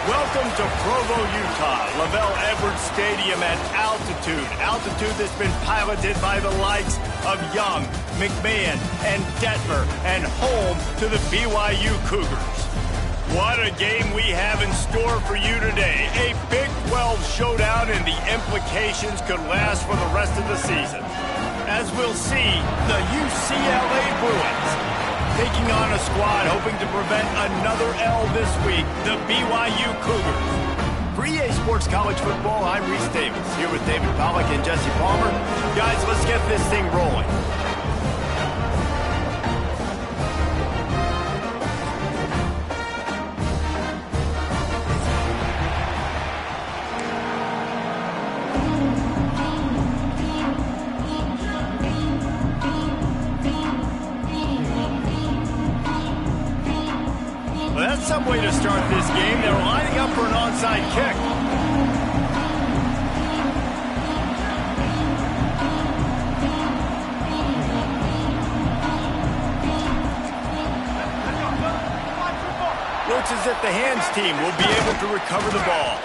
Welcome to Provo, Utah, Lavelle Edwards Stadium at altitude. Altitude that's been piloted by the likes of Young, McMahon, and Detmer, and home to the BYU Cougars. What a game we have in store for you today. A Big 12 showdown, and the implications could last for the rest of the season. As we'll see, the UCLA Bruins taking on a squad hoping to prevent another L this week, the BYU Cougars. For EA Sports College Football, I'm Reese Davis, here with David Pollack and Jesse Palmer. Guys, let's get this thing rolling. Some way to start this game. They're lining up for an onside kick. Looks as if the hands team will be able to recover the ball.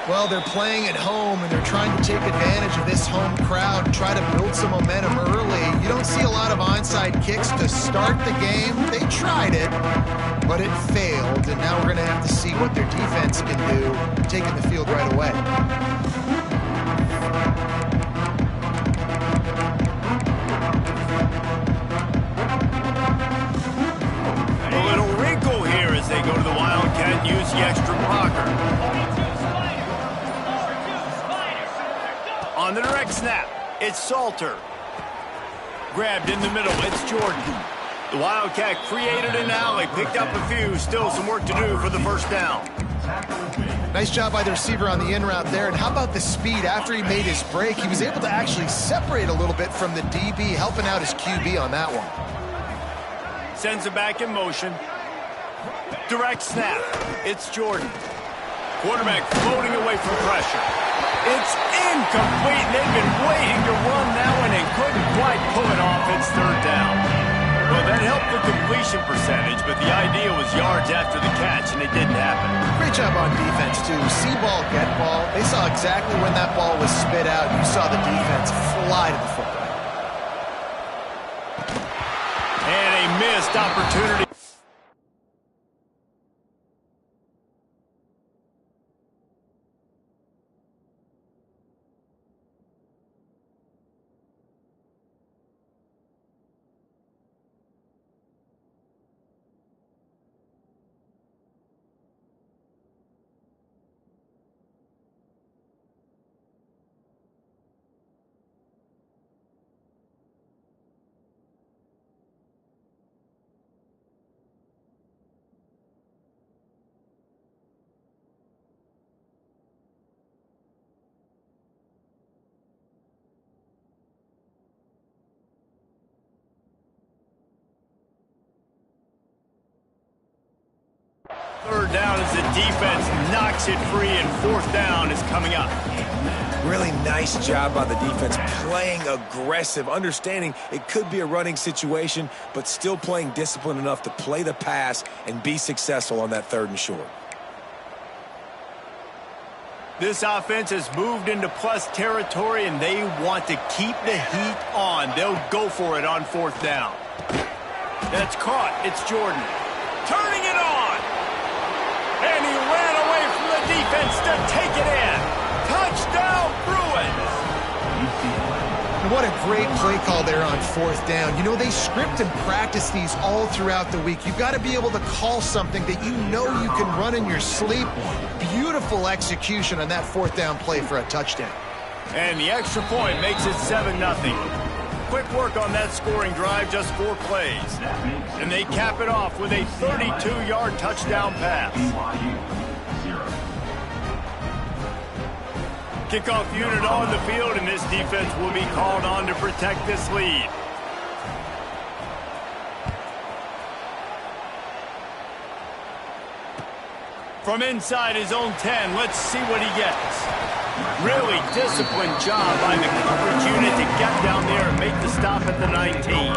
Well, they're playing at home, and they're trying to take advantage of this home crowd and try to build some momentum early. You don't see a lot of onside kicks to start the game. They tried it, but it failed, and now we're going to have to see what their defense can do, taking the field right away. A little wrinkle here as they go to the Wildcat and use the extra blocker. On the direct snap, it's Salter. Grabbed in the middle, it's Jordan. The Wildcat created an alley, picked up a few, still some work to do for the first down. Nice job by the receiver on the in route there, and how about the speed? After he made his break, he was able to actually separate a little bit from the DB, helping out his QB on that one. Sends it back in motion. Direct snap, it's Jordan. Quarterback floating away from pressure. It's incomplete. They've been waiting to run that one and couldn't quite pull it off. It's third down. Well, that helped the completion percentage, but the idea was yards after the catch, and it didn't happen. Great job on defense, too. See ball, get ball. They saw exactly when that ball was spit out. You saw the defense fly to the football. And a missed opportunity. Third down as the defense knocks it free, and fourth down is coming up. Really nice job by the defense, playing aggressive, understanding it could be a running situation, but still playing disciplined enough to play the pass and be successful on that third and short. This offense has moved into plus territory, and they want to keep the heat on. They'll go for it on fourth down. That's caught. It's Jordan. Turning it on. And he ran away from the defense to take it in. Touchdown, Bruins! And what a great play call there on fourth down. You know, they script and practice these all throughout the week. You've got to be able to call something that you know you can run in your sleep. Beautiful execution on that fourth down play for a touchdown. And the extra point makes it 7-0. Quick work on that scoring drive, just 4 plays. And they cap it off with a 32-yard touchdown pass. Kickoff unit on the field, and this defense will be called on to protect this lead. From inside his own 10, let's see what he gets. Really disciplined job by the coverage unit to get down there and make the stop at the 19.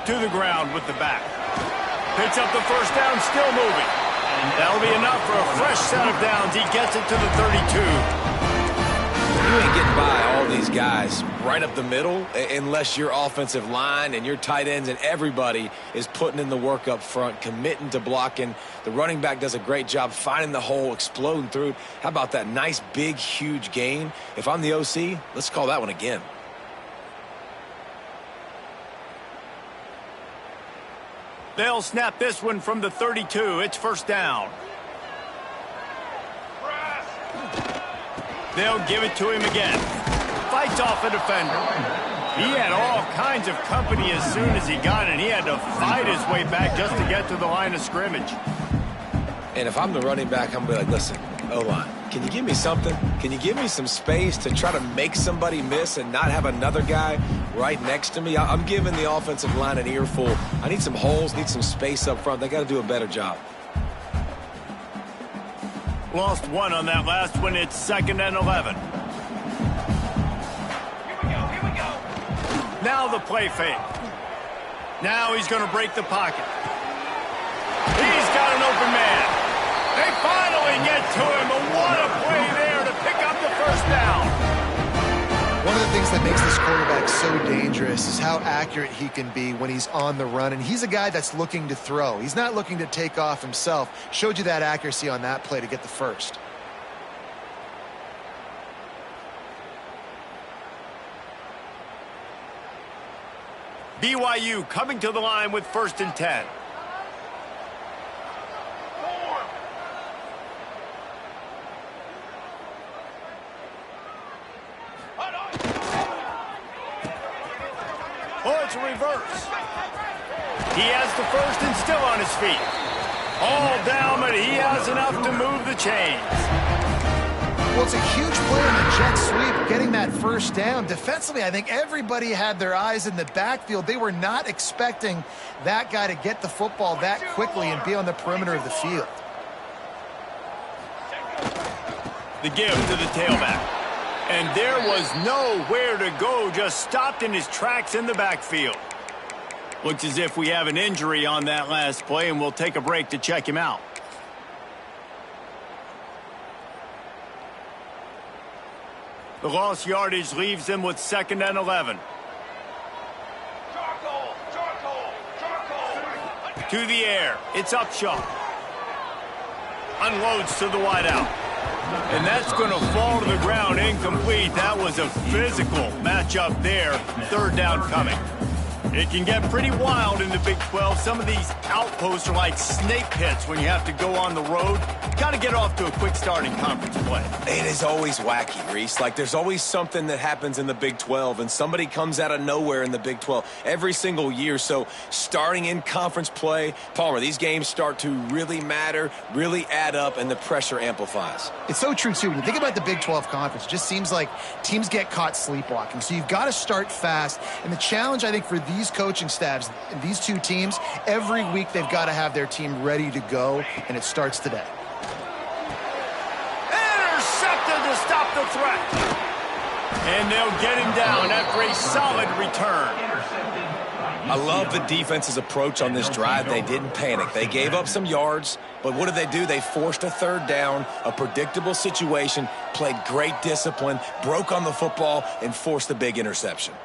to the ground with the back. Picks up the first down, still moving. That'll be enough for a fresh set of downs. He gets it to the 32. You ain't getting by all these guys right up the middle unless your offensive line and your tight ends and everybody is putting in the work up front, committing to blocking. The running back does a great job finding the hole, exploding through. How about that nice, big, huge gain? If I'm the OC, let's call that one again. They'll snap this one from the 32. It's first down. They'll give it to him again. Fights off a defender. He had all kinds of company as soon as he got it. He had to fight his way back just to get to the line of scrimmage. And if I'm the running back, I'm going to be like, listen, O-line, can you give me something? Can you give me some space to try to make somebody miss and not have another guy right next to me? I'm giving the offensive line an earful. I need some holes, need some space up front. They got to do a better job. Lost one on that last one. It's 2nd and 11. Here we go. Now the play fake. Now he's going to break the pocket. He's got an open man. They finally get to him. But what a play there to pick up the first down. One of the things that makes this quarterback so dangerous is how accurate he can be when he's on the run. And he's a guy that's looking to throw. He's not looking to take off himself. Showed you that accuracy on that play to get the first. BYU coming to the line with 1st and 10. Oh, it's a reverse. He has the first and still on his feet. All down, but he has enough to move the chains. Well, it's a huge play on the jet sweep, getting that first down. Defensively, I think everybody had their eyes in the backfield. They were not expecting that guy to get the football that quickly and be on the perimeter of the field. The give to the tailback. And there was nowhere to go, just stopped in his tracks in the backfield. Looks as if we have an injury on that last play, and we'll take a break to check him out. The lost yardage leaves him with 2nd and 11. To the air. It's Upshaw. Unloads to the wideout. And that's going to fall to the ground incomplete. That was a physical matchup there. 3rd down coming. It can get pretty wild in the Big 12. Some of these outposts are like snake pits when you have to go on the road. Got to get off to a quick start in conference play. It is always wacky, Reese. Like, there's always something that happens in the Big 12, and somebody comes out of nowhere in the Big 12 every single year. So starting in conference play, Palmer, these games start to really matter, really add up, and the pressure amplifies. It's so true, too. When you think about the Big 12 conference, it just seems like teams get caught sleepwalking. So you've got to start fast. And the challenge, I think, for these coaching staffs and these two teams, every week they've got to have their team ready to go, and it starts today. Intercepted to stop the threat. And they'll get him down after a solid return. I love the defense's approach on this drive. They didn't panic. They gave up some yards, but what did they do? They forced a 3rd down, a predictable situation, played great discipline, broke on the football, and forced the big interception.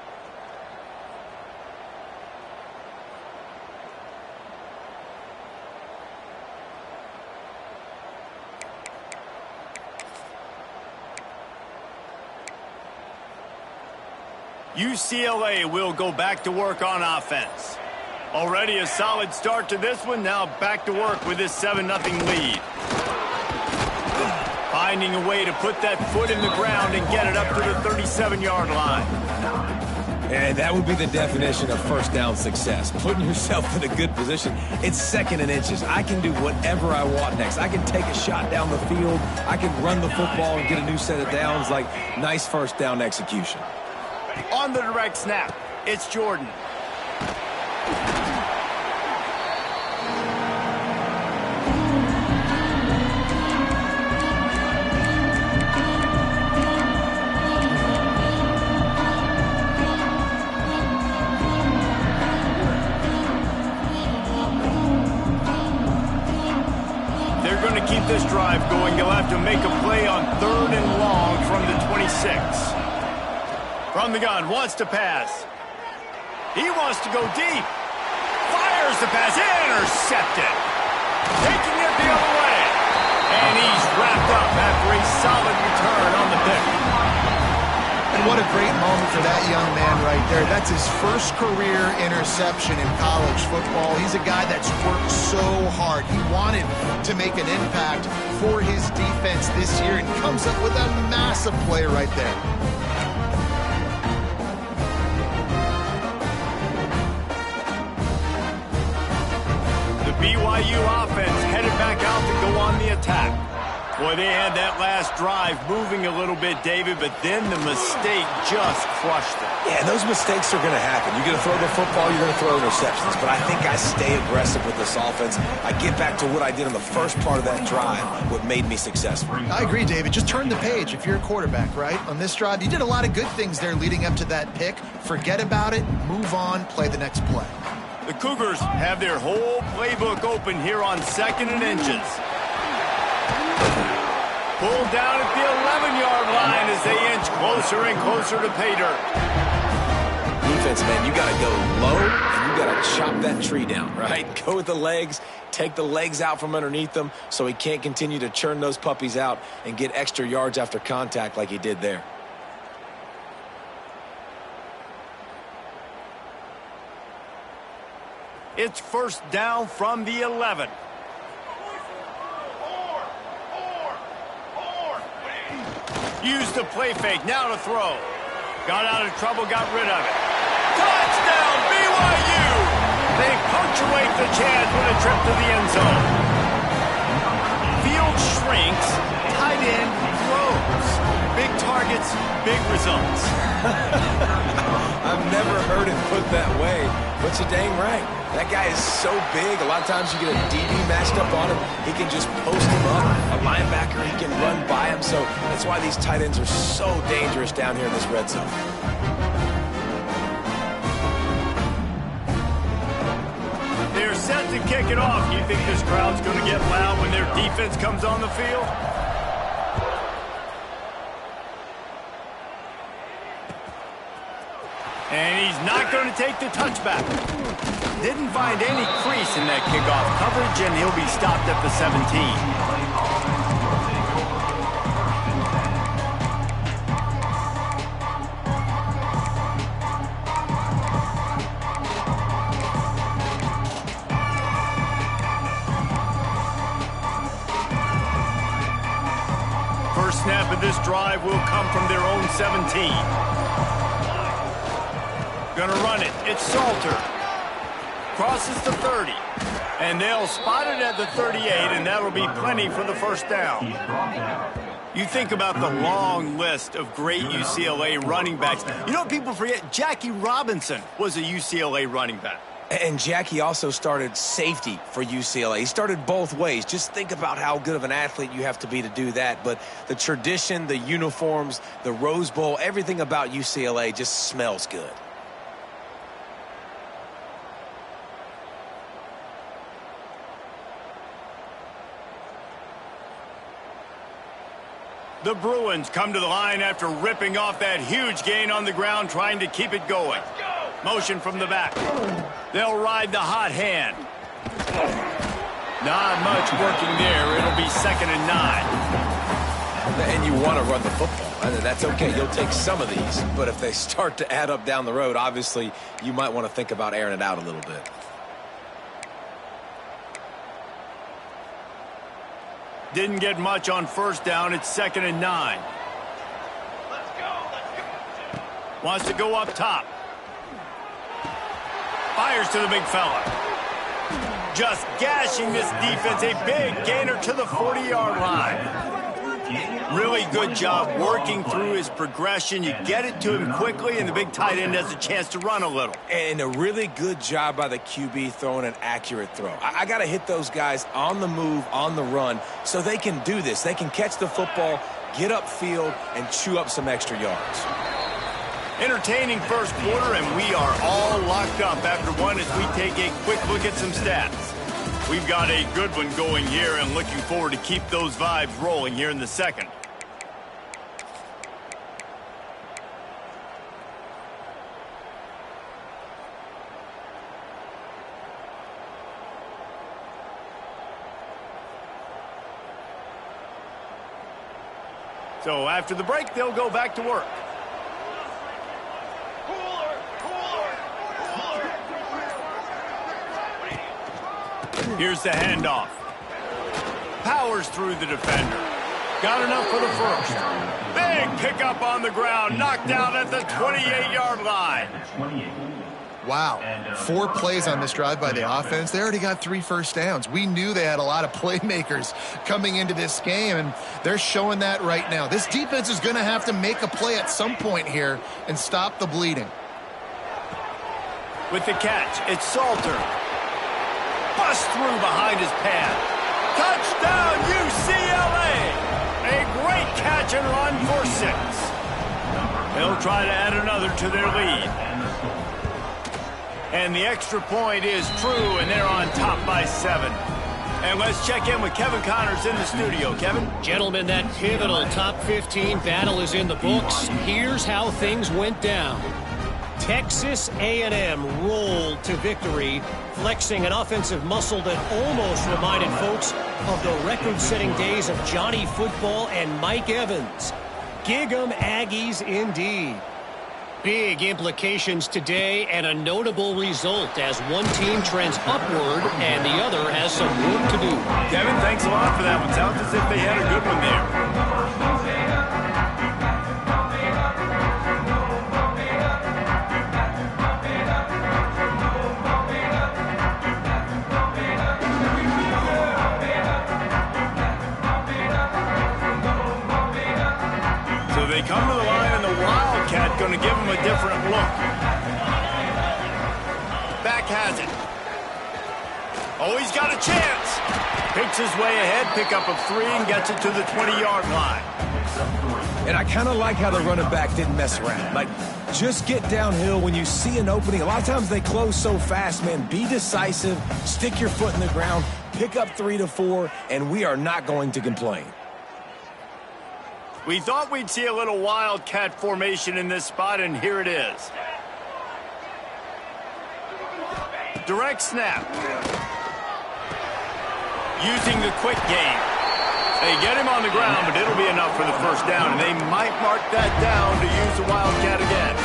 UCLA will go back to work on offense. Already a solid start to this one. Now back to work with this 7-0 lead. Finding a way to put that foot in the ground and get it up to the 37-yard line. And that would be the definition of first down success. Putting yourself in a good position. It's 2nd and inches. I can do whatever I want next. I can take a shot down the field. I can run the football and get a new set of downs. Like, nice first down execution. On the direct snap, it's Jordan. to make a play on 3rd and long from the 26. From the gun, wants to pass. He wants to go deep. Fires the pass, intercepted. Taking it the other way. And he's wrapped up after a solid return on the pick. And what a great moment for that young man right there. That's his first career interception in college football. He's a guy that's worked so hard. He wanted to make an impact for his defense this year and comes up with a massive play right there. The BYU offense headed back out to go on the attack. Boy, they had that last drive moving a little bit, David, but then the mistake just crushed them. Yeah, those mistakes are going to happen. You're going to throw the football, you're going to throw interceptions. But I think I stay aggressive with this offense. I get back to what I did in the first part of that drive, what made me successful. I agree, David. Just turn the page if you're a quarterback, right? On this drive, you did a lot of good things there leading up to that pick. Forget about it, move on, play the next play. The Cougars have their whole playbook open here on 2nd and inches. Pulled down at the 11-yard line as they inch closer and closer to pay dirt. Defense, man, you got to go low and you got to chop that tree down, right? Go with the legs, take the legs out from underneath them so he can't continue to churn those puppies out and get extra yards after contact like he did there. It's 1st down from the 11. Used the play fake, now to throw. Got out of trouble, got rid of it. Touchdown, BYU! They punctuate the chance with a trip to the end zone. Field shrinks, tight end grows. Big targets, big results. I've never heard it put that way, but you're dang right. That guy is so big. A lot of times you get a DB matched up on him. He can just post him up. A linebacker, he can run by him. So that's why these tight ends are so dangerous down here in this red zone. They're set to kick it off. You think this crowd's going to get loud when their defense comes on the field? And he's not going to take the touchback. Didn't find any crease in that kickoff coverage, and he'll be stopped at the 17. First snap of this drive will come from their own 17. Gonna run it. It's Salter. Crosses the 30. And they'll spot it at the 38, and that'll be plenty for the 1st down. You think about the long list of great UCLA running backs. You know what people forget? Jackie Robinson was a UCLA running back. And Jackie also started safety for UCLA. He started both ways. Just think about how good of an athlete you have to be to do that. But the tradition, the uniforms, the Rose Bowl, everything about UCLA just smells good. The Bruins come to the line after ripping off that huge gain on the ground, trying to keep it going. Motion from the back. They'll ride the hot hand. Not much working there. It'll be 2nd and 9. And you want to run the football. And that's okay. You'll take some of these. But if they start to add up down the road, obviously you might want to think about airing it out a little bit. Didn't get much on 1st down. It's 2nd and 9. Let's go. Wants to go up top. Fires to the big fella. Just gashing this defense. A big gainer to the 40-yard line. Really good job working through his progression. You get it to him quickly, and the big tight end has a chance to run a little. And a really good job by the QB throwing an accurate throw. I got to hit those guys on the move, on the run, so they can do this. They can catch the football, get upfield, and chew up some extra yards. Entertaining first quarter, and we are all locked up after one as we take a quick look at some stats. We've got a good one going here and looking forward to keep those vibes rolling here in the second. So after the break, they'll go back to work. Here's the handoff. Powers through the defender. Got enough for the first. Big pickup on the ground. Knocked out at the 28-yard line. Wow. 4 plays on this drive by the offense. They already got 3 first downs. We knew they had a lot of playmakers coming into this game, and they're showing that right now. This defense is going to have to make a play at some point here and stop the bleeding. With the catch, it's Salter. Bust through behind his pad. Touchdown, UCLA! A great catch and run for 6. They'll try to add another to their lead. And the extra point is true, and they're on top by 7. And let's check in with Kevin Connors in the studio. Kevin? Gentlemen, that pivotal top 15 battle is in the books. Here's how things went down. Texas A&M rolled to victory, flexing an offensive muscle that almost reminded folks of the record-setting days of Johnny Football and Mike Evans. Gig 'em Aggies indeed. Big implications today and a notable result as one team trends upward and the other has some work to do. Kevin, thanks a lot for that one. Sounds as if they had a good one there. So they come to the line and the Wildcat going to give them a different look. Back has it. Oh, he's got a chance. Picks his way ahead, pickup of 3, and gets it to the 20-yard line. And I kind of like how the running back didn't mess around. Like, just get downhill when you see an opening. A lot of times they close so fast, man. Be decisive, stick your foot in the ground, pick up 3 to 4, and we are not going to complain. We thought we'd see a little Wildcat formation in this spot, and here it is. Direct snap. Using the quick game. They get him on the ground, but it'll be enough for the first down, and they might mark that down to use the Wildcat again.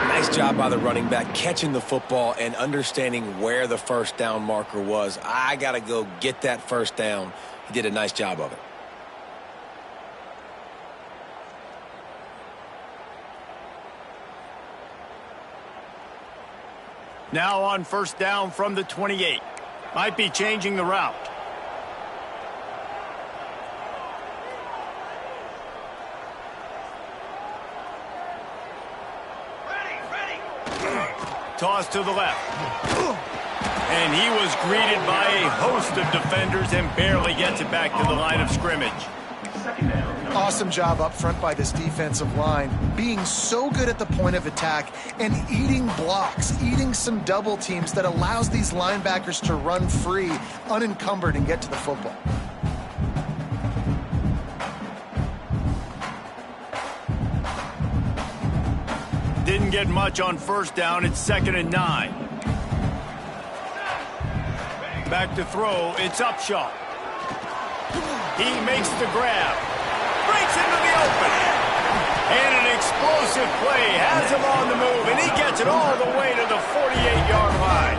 Nice job by the running back, catching the football and understanding where the first down marker was. I got to go get that first down. He did a nice job of it. Now on first down from the 28. Might be changing the route. Toss to the left. And he was greeted by a host of defenders and barely gets it back to the line of scrimmage. Awesome job up front by this defensive line, being so good at the point of attack and eating blocks, eating some double teams that allows these linebackers to run free, unencumbered, and get to the football. Didn't get much on first down. It's 2nd and 9. Back to throw. It's Upshaw. He makes the grab. Breaks into the open. And an explosive play has him on the move, and he gets it all the way to the 48-yard line.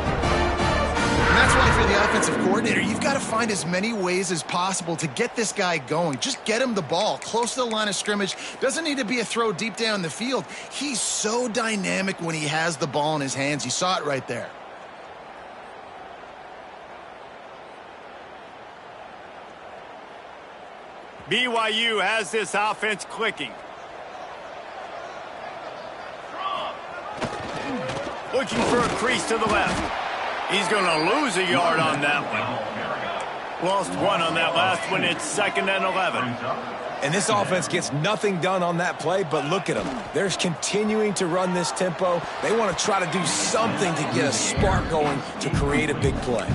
And that's why for the offensive coordinator, you've got to find as many ways as possible to get this guy going. Just get him the ball close to the line of scrimmage. Doesn't need to be a throw deep down the field. He's so dynamic when he has the ball in his hands. You saw it right there. BYU has this offense clicking. Looking for a crease to the left. He's going to lose a yard on that one. Lost 1 on that last one. It's 2nd and 11. And this offense gets nothing done on that play, but look at them. They're continuing to run this tempo. They want to try to do something to get a spark going to create a big play.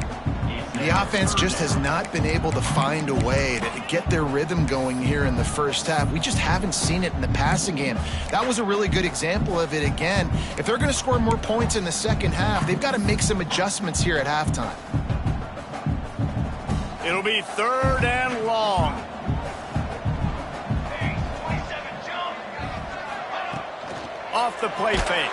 The offense just has not been able to find a way to get their rhythm going here in the first half. We just haven't seen it in the passing game. That was a really good example of it again. If they're going to score more points in the second half, they've got to make some adjustments here at halftime. It'll be 3rd and long. Off the play fake.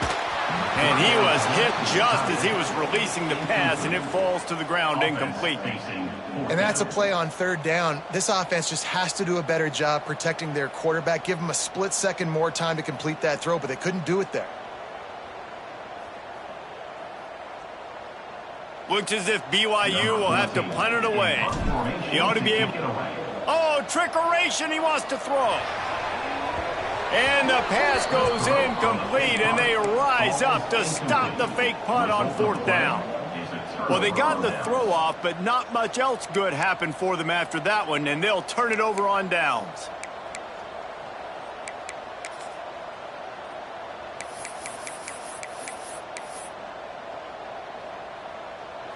And he was hit just as he was releasing the pass, and it falls to the ground incomplete. And that's a play on 3rd down. This offense just has to do a better job protecting their quarterback. Give him a split second more time to complete that throw, but they couldn't do it there. Looks as if BYU will have to punt it away. He ought to be able... Oh, trickeration, he wants to throw. And the pass goes incomplete, and they rise up to stop the fake punt on 4th down. Well, they got the throw off, but not much else good happened for them after that one, and they'll turn it over on downs.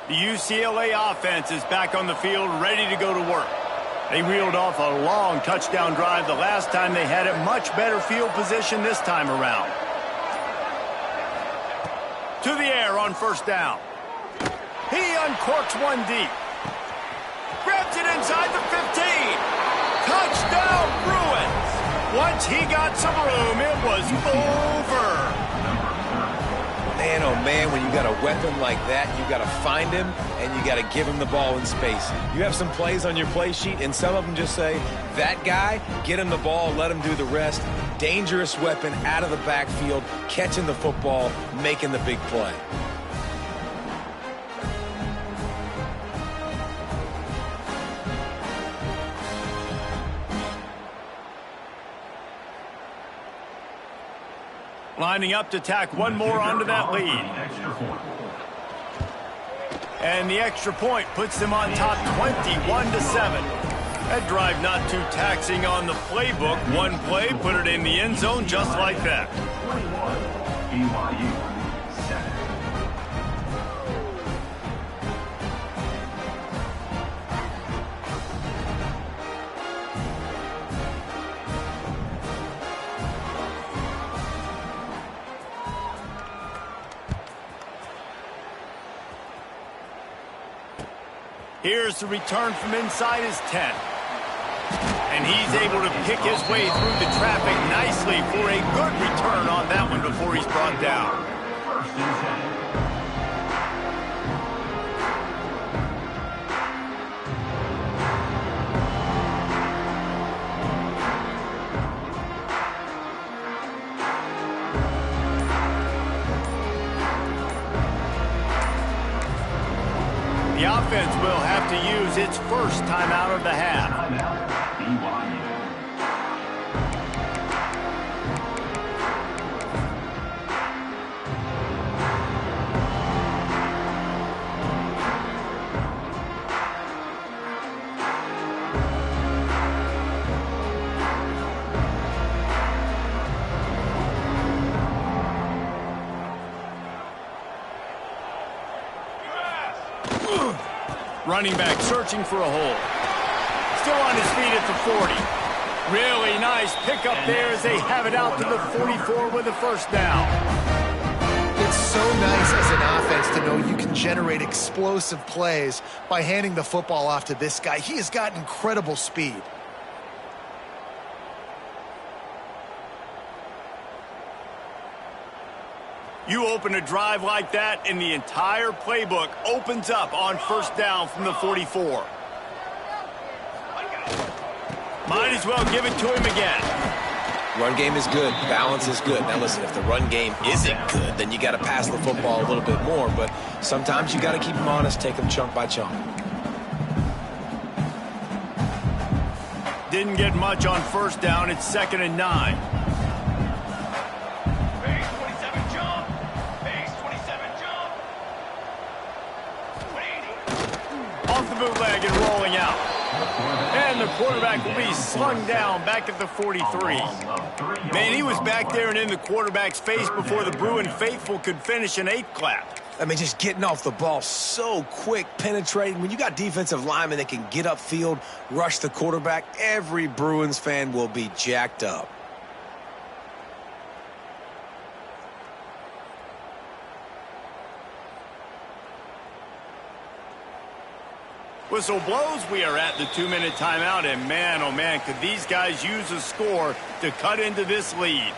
The UCLA offense is back on the field, ready to go to work. They reeled off a long touchdown drive the last time they had it. Much better field position this time around. To the air on 1st down. He uncorks one deep. Grabs it inside the 15. Touchdown, Bruins. Once he got some room, it was over. Man, oh man, when you got a weapon like that, you got to find him and you got to give him the ball in space. You have some plays on your play sheet, and some of them just say, that guy, get him the ball, let him do the rest. Dangerous weapon out of the backfield, catching the football, making the big play. Lining up to tack one more onto that lead. And the extra point puts them on top 21-7. That drive not too taxing on the playbook. One play, put it in the end zone just like that. 21, BYU 7. Here's the return from inside his 10. And he's able to pick his way through the traffic nicely for a good return on that one before he's brought down. 1st and 10. The offense will have to use its first timeout of the half. Timeout, BYU. Running back searching for a hole. Still on his feet at the 40. Really nice pickup there as they have it out to the 44 with a 1st down. It's so nice as an offense to know you can generate explosive plays by handing the football off to this guy. He has got incredible speed. You open a drive like that, and the entire playbook opens up on 1st down from the 44. Might as well give it to him again. Run game is good. Balance is good. Now listen, if the run game isn't good, then you got to pass the football a little bit more. But sometimes you got to keep them honest, take them chunk by chunk. Didn't get much on 1st down. It's 2nd and 9. Off the bootleg and rolling out. And the quarterback will be slung down back at the 43. Man, he was back there and in the quarterback's face before the Bruin faithful could finish an 8 clap. I mean, just getting off the ball so quick, penetrating. When you got defensive linemen that can get upfield, rush the quarterback, every Bruins fan will be jacked up. Whistle blows, we are at the 2-minute timeout, and man, oh man, could these guys use a score to cut into this lead.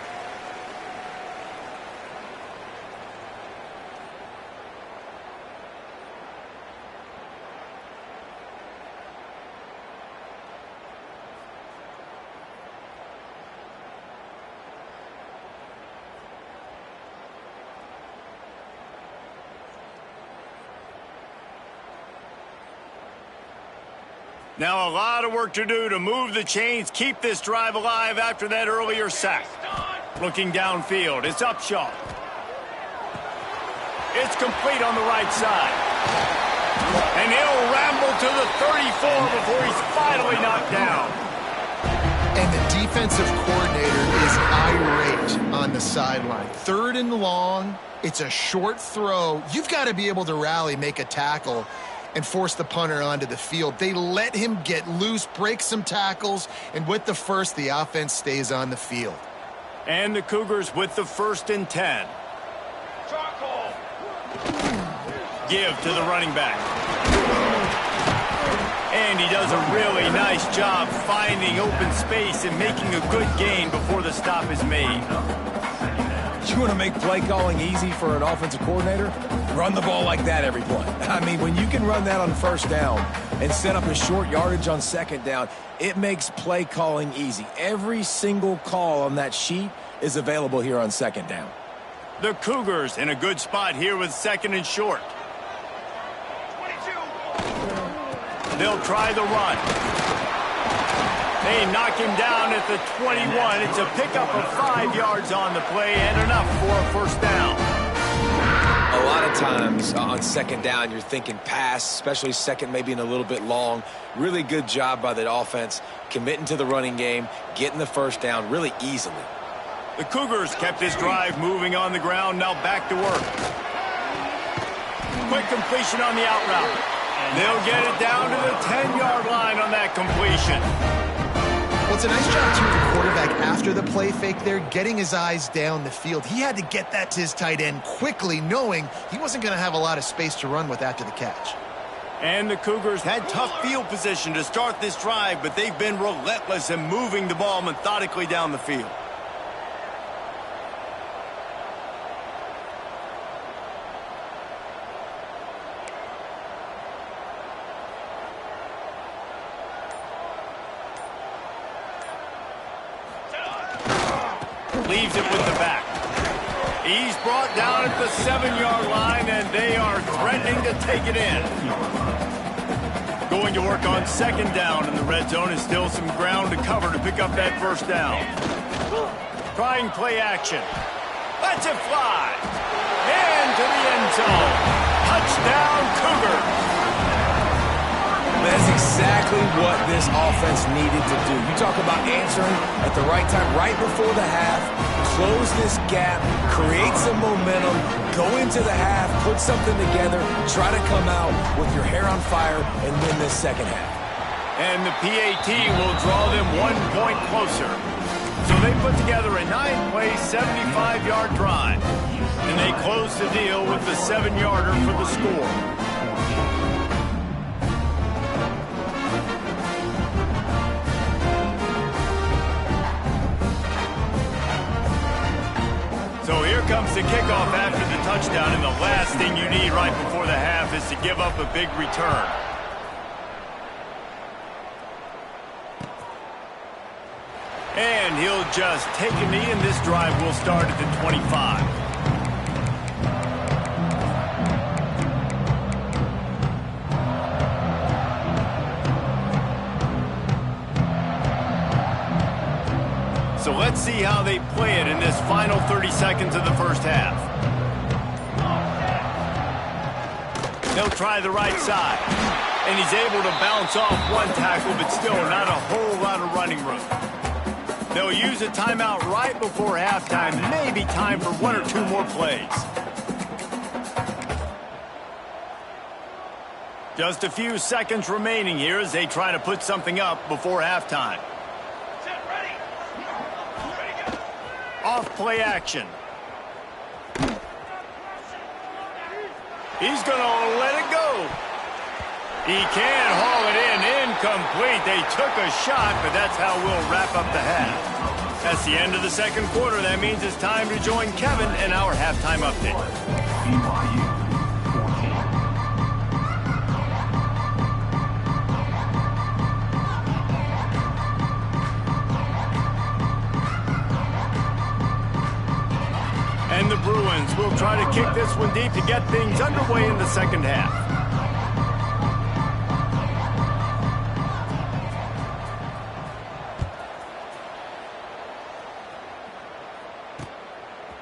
Now a lot of work to do to move the chains, keep this drive alive after that earlier sack. Looking downfield, it's Upshaw. It's complete on the right side. And he'll ramble to the 34 before he's finally knocked down. And the defensive coordinator is irate on the sideline. 3rd and long, it's a short throw. You've got to be able to rally, make a tackle, and force the punter onto the field. They let him get loose, break some tackles, and with the first, the offense stays on the field. And the Cougars with the 1st and 10. Give to the running back. And he does a really nice job finding open space and making a good gain before the stop is made. You want to make play calling easy for an offensive coordinator? Run the ball like that every play. I mean, when you can run that on 1st down and set up a short yardage on 2nd down, it makes play calling easy. Every single call on that sheet is available here on 2nd down. The Cougars in a good spot here with 2nd and short. They'll try the run. They knock him down at the 21. It's a pickup of 5 yards on the play and enough for a 1st down. A lot of times on 2nd down, you're thinking pass, especially 2nd maybe in a little bit long. Really good job by the offense, committing to the running game, getting the 1st down really easily. The Cougars kept this drive moving on the ground, now back to work. Quick completion on the out route. They'll get it down to the 10-yard line on that completion. Well, it's a nice job, too, the quarterback after the play fake there, getting his eyes down the field. He had to get that to his tight end quickly, knowing he wasn't going to have a lot of space to run with after the catch. And the Cougars had tough field position to start this drive, but they've been relentless in moving the ball methodically down the field. Leaves it with the back. He's brought down at the 7-yard line, and they are threatening to take it in. Going to work on 2nd down in the red zone is still some ground to cover to pick up that 1st down. Trying play action. Lets it fly. Into the end zone. Touchdown, Cougars. That's exactly what this offense needed to do. You talk about answering at the right time, right before the half, close this gap, create some momentum, go into the half, put something together, try to come out with your hair on fire and win this 2nd half. And the PAT will draw them 1 point closer. So they put together a 9-play, 75-yard drive. And they close the deal with the 7-yarder for the score. So here comes the kickoff after the touchdown, and the last thing you need right before the half is to give up a big return. And he'll just take a knee, and this drive will start at the 25. So let's see how they play it in this final 30 seconds of the 1st half. They'll try the right side. And he's able to bounce off one tackle, but still not a whole lot of running room. They'll use a timeout right before halftime. Maybe time for 1 or 2 more plays. Just a few seconds remaining here as they try to put something up before halftime. Off play action. He's going to let it go. He can haul it in. Incomplete. They took a shot, but that's how we'll wrap up the half. That's the end of the second quarter. That means it's time to join Kevin in our halftime update. BYU 14. And the Bruins will try to kick this one deep to get things underway in the second half.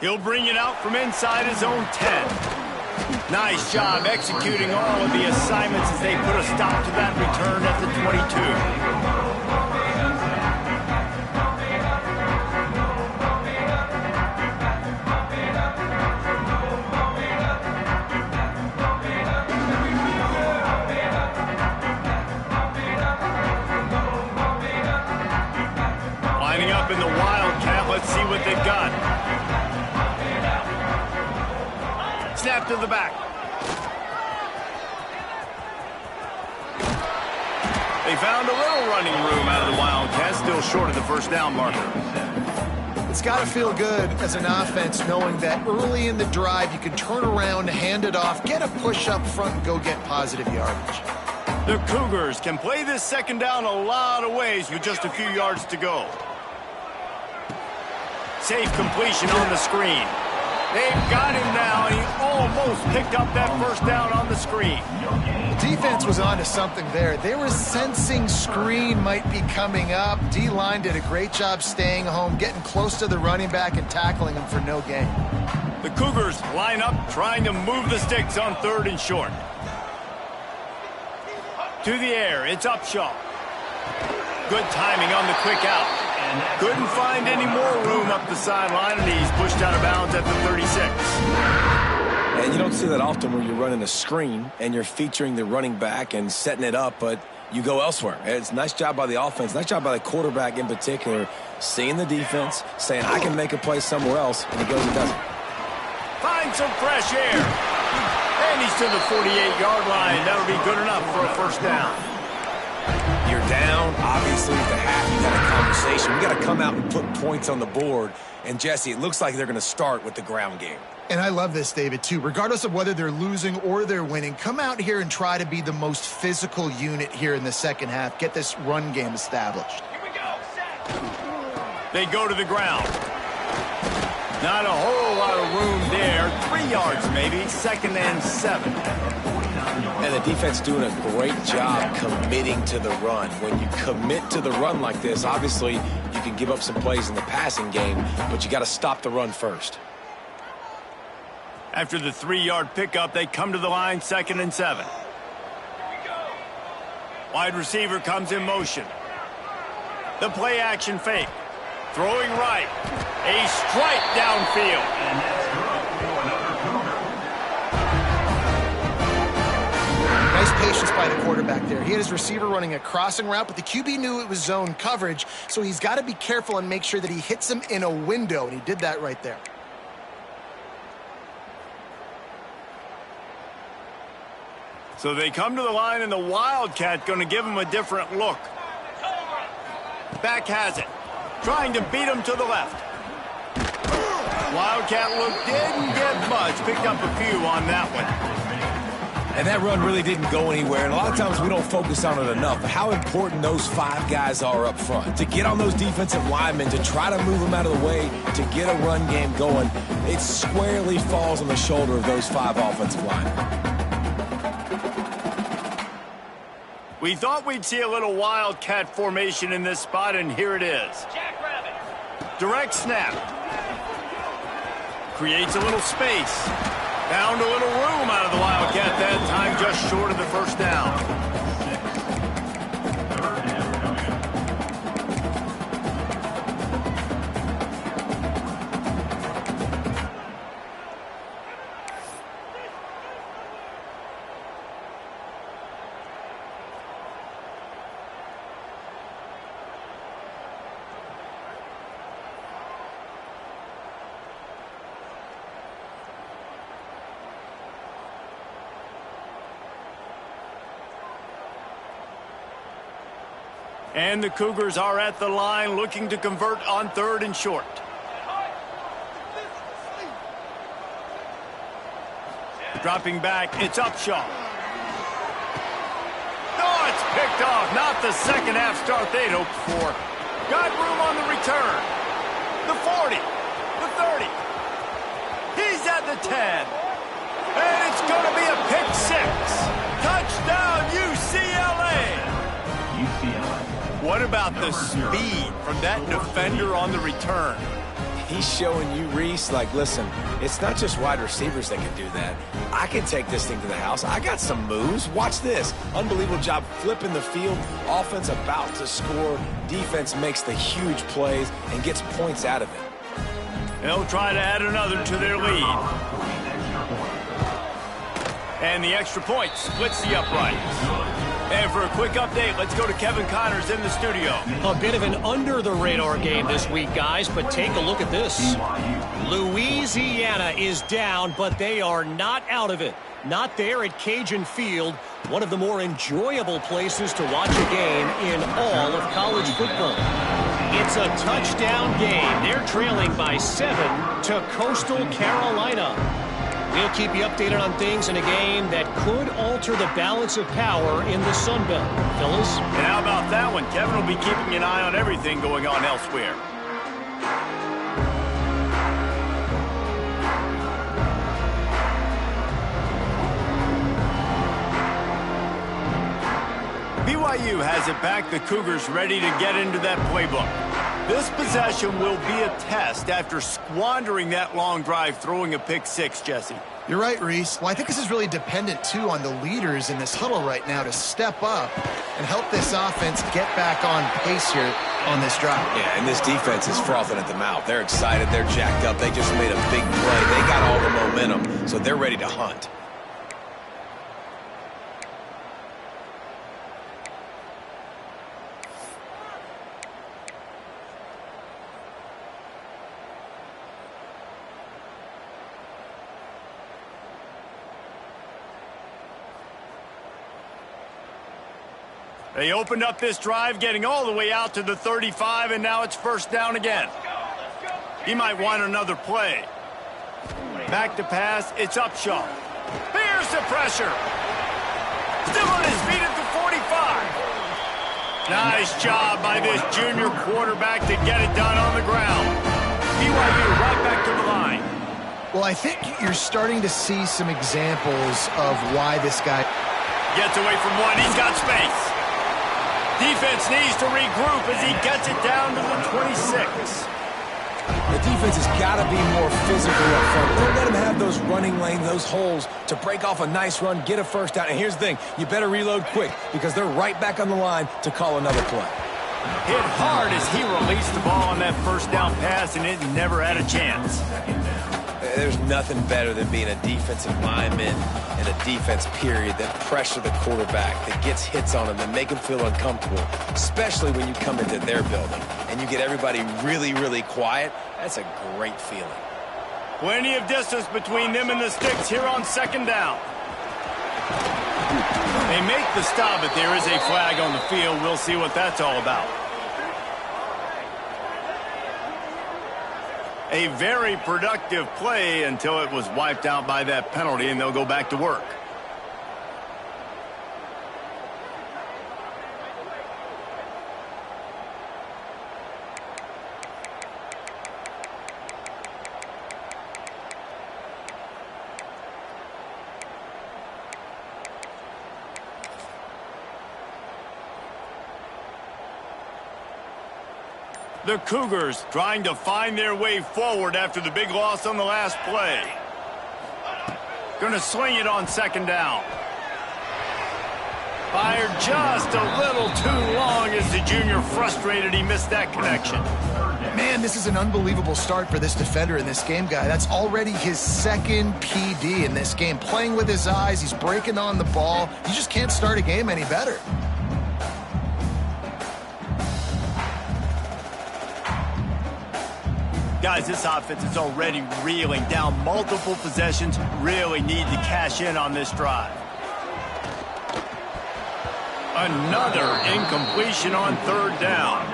He'll bring it out from inside his own 10. Nice job executing all of the assignments as they put a stop to that return at the 22. Lining up in the Wildcat. Let's see what they've got. Snap to the back. They found a little running room out of the Wildcats, still short of the first down marker. It's got to feel good as an offense knowing that early in the drive you can turn around, hand it off, get a push up front, and go get positive yardage. The Cougars can play this second down a lot of ways with just a few yards to go. Safe completion on the screen. They've got him now, and he almost picked up that first down on the screen. The defense was onto something there. They were sensing screen might be coming up. D-line did a great job staying home, getting close to the running back and tackling him for no gain. The Cougars line up, trying to move the sticks on 3rd and short. To the air, it's Upshaw. Good timing on the quick out. Couldn't find any more room up the sideline, and he's pushed out of bounds at the 36. And you don't see that often where you're running a screen and you're featuring the running back and setting it up, but you go elsewhere. It's a nice job by the offense, nice job by the quarterback in particular, seeing the defense, saying, I can make a play somewhere else, and he goes and does it. Find some fresh air. And he's to the 48-yard line. That'll be good enough for a first down. You're down, obviously, at the half. You had a conversation. We got to come out and put points on the board. And, Jesse, it looks like they're going to start with the ground game. And I love this, David, too. Regardless of whether they're losing or they're winning, come out here and try to be the most physical unit here in the second half. Get this run game established. Here we go. They go to the ground. Not a whole lot of room there. 3 yards, maybe. 2nd and 7. And the defense doing a great job committing to the run. When you commit to the run like this, obviously you can give up some plays in the passing game, but you got to stop the run first. After the 3-yard pickup, they come to the line, 2nd and 7. Wide receiver comes in motion. The play action fake. Throwing right. A strike downfield. And that's good for another Cougar. Nice patience by the quarterback there. He had his receiver running a crossing route, but the QB knew it was zone coverage, so he's got to be careful and make sure that he hits him in a window, and he did that right there. So they come to the line, and the Wildcat going to give him a different look. Back has it. Trying to beat him to the left. Wildcat look didn't get much. Picked up a few on that one. And that run really didn't go anywhere. And a lot of times we don't focus on it enough. How important those 5 guys are up front. To get on those defensive linemen, to try to move them out of the way, to get a run game going, it squarely falls on the shoulder of those 5 offensive linemen. We thought we'd see a little Wildcat formation in this spot, and here it is. Direct snap. Creates a little space. Found a little room out of the Wildcat that time, just short of the first down. And the Cougars are at the line looking to convert on 3rd and short. Dropping back, it's Upshaw. Oh, it's picked off. Not the second half start they'd hoped for. Got room on the return. The 40, the 30. He's at the 10. And it's going to be a pick 6. Touchdown, UCLA. What about the speed from that defender on the return? He's showing you, Reese, like, listen, it's not just wide receivers that can do that. I can take this thing to the house. I got some moves. Watch this. Unbelievable job flipping the field. Offense about to score. Defense makes the huge plays and gets points out of it. They'll try to add another to their lead. And the extra point splits the uprights. And for a quick update, let's go to Kevin Connors in the studio. A bit of an under-the-radar game this week, guys, but take a look at this. Louisiana is down, but they are not out of it. Not there at Cajun Field, one of the more enjoyable places to watch a game in all of college football. It's a touchdown game. They're trailing by 7 to Coastal Carolina. We'll keep you updated on things in a game that could alter the balance of power in the Sun Belt. Fellas? And how about that one? Kevin will be keeping an eye on everything going on elsewhere. BYU has it back. The Cougars ready to get into that playbook. This possession will be a test after squandering that long drive, throwing a pick 6, Jesse. You're right, Reese. Well, I think this is really dependent, too, on the leaders in this huddle right now to step up and help this offense get back on pace here on this drive. Yeah, and this defense is frothing at the mouth. They're excited. They're jacked up. They just made a big play. They got all the momentum, so they're ready to hunt. They opened up this drive, getting all the way out to the 35, and now it's first down again. He might want another play. Back to pass, it's Upshaw. Here's the pressure. Still on his feet at the 45. Nice job by this junior quarterback to get it done on the ground. BYU right back to the line. Well, I think you're starting to see some examples of why this guy gets away from one. He's got space. Defense needs to regroup as he gets it down to the 26. The defense has got to be more physical up front. Don't let them have those running lanes, those holes to break off a nice run, get a first down. And here's the thing, you better reload quick because they're right back on the line to call another play. Hit hard as he released the ball on that first down pass, and it never had a chance. There's nothing better than being a defensive lineman and a defense period that pressure the quarterback, that gets hits on him, that make him feel uncomfortable, especially when you come into their building and you get everybody really, really quiet. That's a great feeling. Plenty of distance between them and the sticks here on second down. They make the stop, but there is a flag on the field. We'll see what that's all about. A very productive play until it was wiped out by that penalty, and they'll go back to work. The Cougars trying to find their way forward after the big loss on the last play. Going to swing it on second down. Fired just a little too long as the junior frustrated he missed that connection. Man, this is an unbelievable start for this defender in this game, guy. That's already his second PD in this game. Playing with his eyes, he's breaking on the ball. You just can't start a game any better. Guys, this offense is already reeling down multiple possessions. Really need to cash in on this drive. Another incompletion on third down.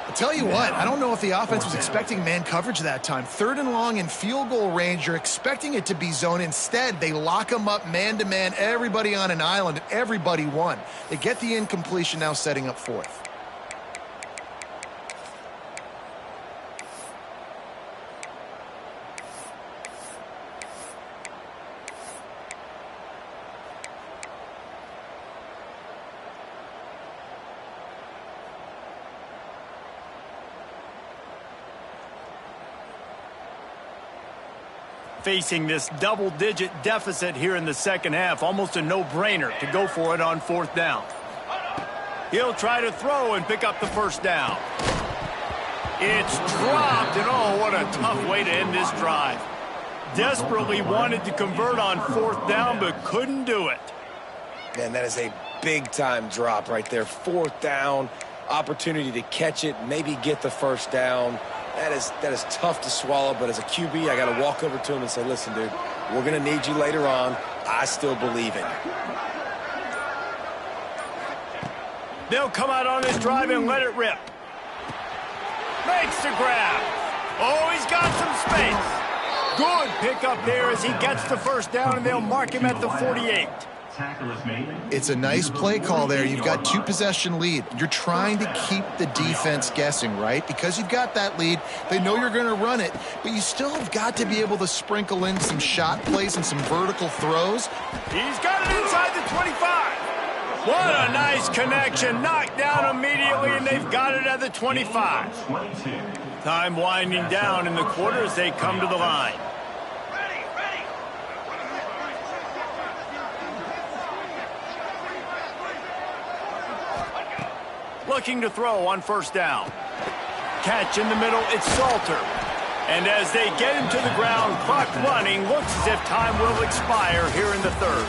I'll tell you what, I don't know if the offense was expecting man coverage that time. 3rd and long in field goal range, you're expecting it to be zone. Instead, they lock them up man-to-man, everybody on an island, and everybody won. They get the incompletion, now setting up 4th. Facing this double-digit deficit here in the second half, almost a no-brainer to go for it on 4th down. He'll try to throw and pick up the first down. It's dropped, and oh, what a tough way to end this drive. Desperately wanted to convert on 4th down, but couldn't do it. Man, that is a big-time drop right there. 4th down, opportunity to catch it, maybe get the first down. That is tough to swallow, but as a QB, I got to walk over to him and say, listen, dude, we're going to need you later on. I still believe in you. They'll come out on this drive and let it rip. Makes the grab. Oh, he's got some space. Good pickup there as he gets the first down, and they'll mark him at the 48. It's a nice play call there. You've got 2-possession lead. You're trying to keep the defense guessing, right? Because you've got that lead, they know you're going to run it, but you still have got to be able to sprinkle in some shot plays and some vertical throws. He's got it inside the 25. What a nice connection. Knocked down immediately, and they've got it at the 25. Time winding down in the quarter as they come to the line. Looking to throw on 1st down. Catch in the middle, it's Salter. And as they get him to the ground, clock running, looks as if time will expire here in the 3rd.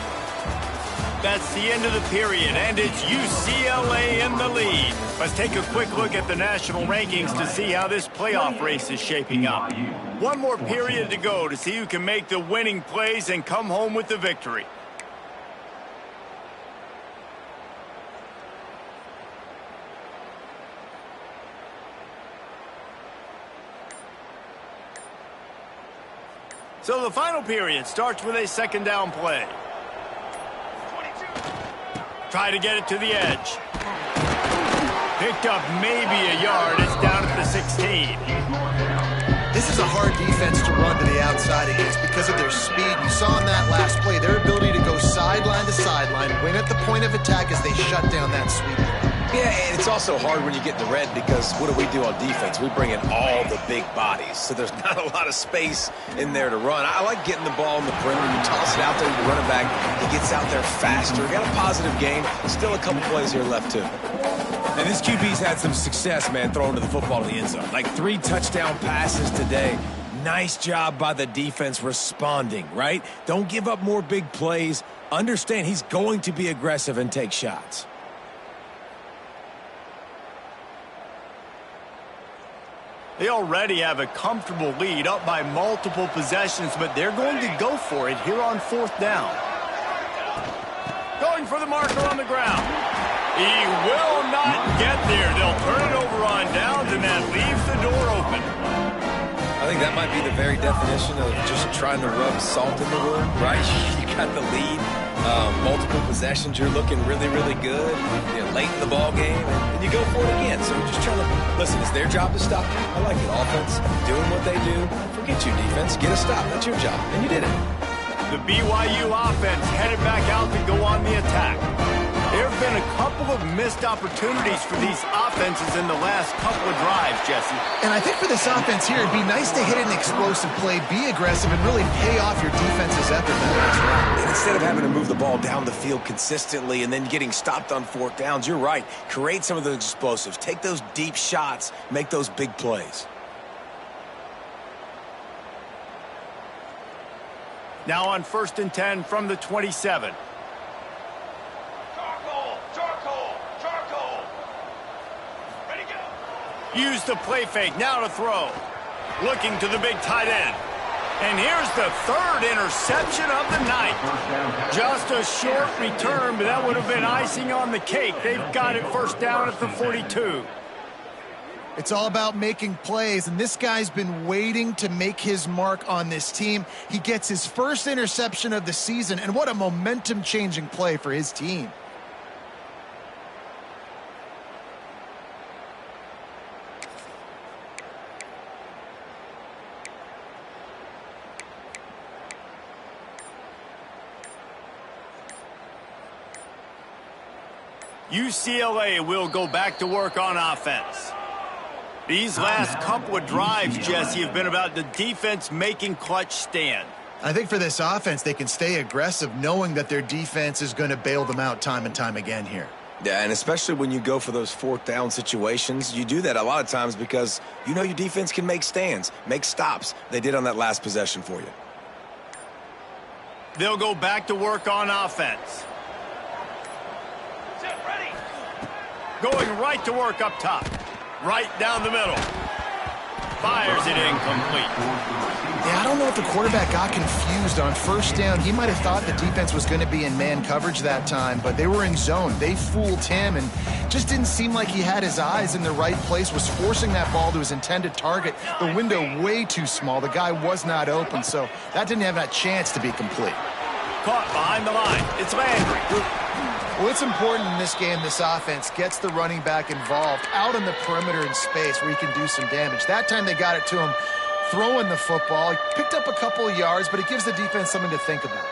That's the end of the period, and it's UCLA in the lead. Let's take a quick look at the national rankings to see how this playoff race is shaping up. One more period to go to see who can make the winning plays and come home with the victory. So the final period starts with a 2nd down play. Try to get it to the edge. Picked up maybe a yard. It's down at the 16. This is a hard defense to run to the outside against because of their speed. You saw in that last play their ability to go sideline to sideline, win at the point of attack as they shut down that sweep. Yeah, and it's also hard when you get in the red because what do on defense? We bring in all the big bodies, so there's not a lot of space in there to run. I like getting the ball in the perimeter. You toss it out there, you run it back. He gets out there faster. Got a positive game. Still a couple plays here left, too. And this QB's had some success, man, throwing to the football in the end zone. Like 3 touchdown passes today. Nice job by the defense responding, right? Don't give up more big plays. Understand he's going to be aggressive and take shots. They already have a comfortable lead, up by multiple possessions, but they're going to go for it here on 4th down. Going for the marker on the ground. He will not get there. They'll turn it over on downs, and that leaves the door open. I think that might be the very definition of just trying to rub salt in the wound, right? You got the lead, multiple possessions, you're looking really, really good, late in the ball game, and you go for it again. So just trying to, listen, it's their job to stop you. I like it. Offense, doing what they do. Forget you, defense. Get a stop. That's your job, and you did it. The BYU offense headed back out to go on the attack. There have been a couple of missed opportunities for these offenses in the last couple of drives, Jesse. And I think for this offense here, it'd be nice to hit an explosive play, be aggressive, and really pay off your defense's effort that next round. And instead of having to move the ball down the field consistently and then getting stopped on 4th downs, you're right. Create some of those explosives. Take those deep shots. Make those big plays. Now on 1st and 10 from the 27. Use the play fake, now to throw. Looking to the big tight end. And here's the third interception of the night. Just a short return, but that would have been icing on the cake. They've got it first down at the 42. It's all about making plays, and this guy's been waiting to make his mark on this team. He gets his first interception of the season, and what a momentum-changing play for his team. UCLA will go back to work on offense. These last couple of drives, Jesse, have been about the defense making clutch stand. I think for this offense, they can stay aggressive knowing that their defense is going to bail them out time and time again here. Yeah, and especially when you go for those fourth down situations, you do that a lot of times because you know your defense can make stands, make stops. They did on that last possession for you. They'll go back to work on offense. Going right to work up top. Right down the middle. Fires it incomplete. Yeah, I don't know if the quarterback got confused on first down. He might have thought the defense was going to be in man coverage that time, but they were in zone. They fooled him and just didn't seem like he had his eyes in the right place, was forcing that ball to his intended target. The window way too small. The guy was not open, so that didn't have that chance to be complete. Caught behind the line. It's Landry. Well, it's important in this game this offense gets the running back involved out on the perimeter in space where he can do some damage. That time they got it to him throwing the football. He picked up a couple of yards, but it gives the defense something to think about.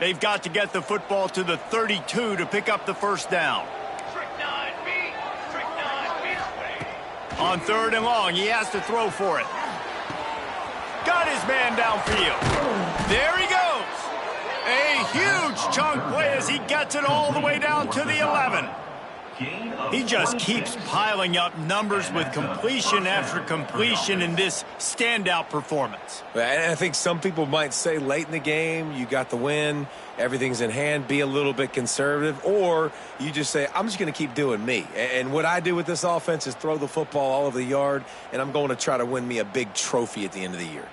They've got to get the football to the 32 to pick up the first down. On third and long, he has to throw for it. Got his man downfield. There he goes. A huge chunk play as he gets it all the way down to the 11. He just keeps piling up numbers with completion after completion in this standout performance. And I think some people might say late in the game, you got the win, everything's in hand, be a little bit conservative, or you just say, I'm just going to keep doing me. And what I do with this offense is throw the football all over the yard, and I'm going to try to win me a big trophy at the end of the year.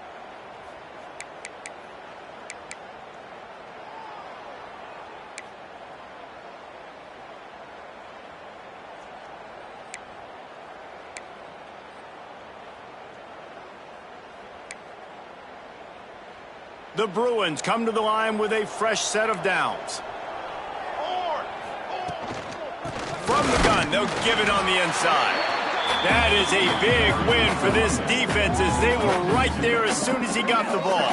The Bruins come to the line with a fresh set of downs. From the gun, they'll give it on the inside. That is a big win for this defense as they were right there as soon as he got the ball.